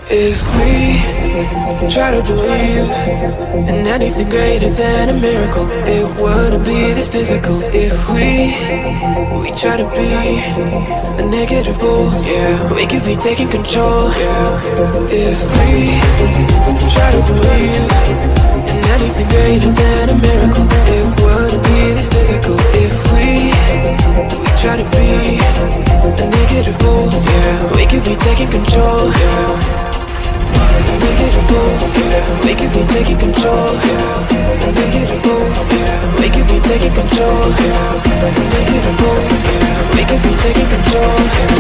If we try to believe in anything greater than a miracle, it wouldn't be this difficult. If we try to be a negative bull, yeah, we could be taking control, yeah. If we try to believe in anything greater than a miracle, it wouldn't be this difficult. If we try to be a negative bull, yeah, we could be taking control, yeah. Negative bull, yeah, we could be taking control, yeah. Negative bull, yeah, we could be taking control, yeah. Negative bull, yeah, we could be taking control, yeah.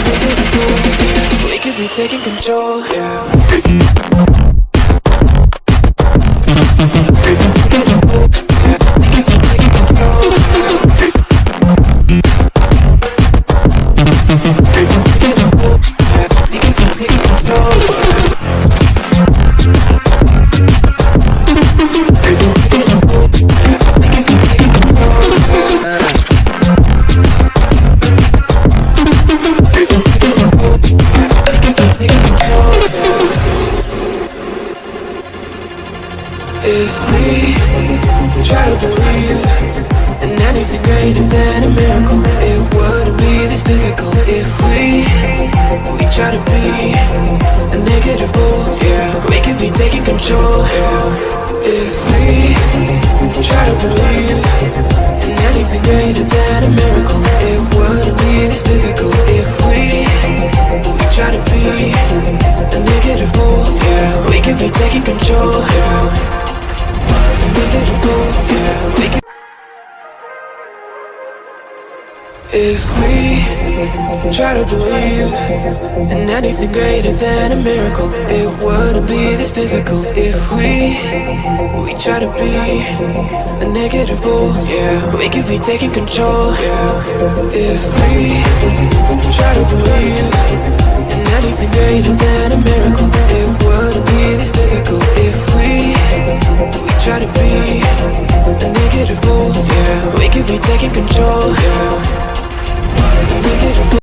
Negative bull, yeah, we could be taking control, yeah. If we try to believe in anything greater than a miracle, it wouldn't be this difficult. If we try to be a negative bull, yeah, we could be taking control, yeah. If we try to believe in anything greater than a miracle, it wouldn't be this difficult. If we try to be a negative bull, yeah, we could be taking control, yeah. If we try to believe in anything greater than a miracle, it wouldn't be this difficult. If we try to be a negative bull, yeah, we could be taking control, yeah. If we try to believe in anything greater than a miracle, it wouldn't be this difficult. If we try to be a negative bull, yeah, we could be taking control, yeah. Negative bull.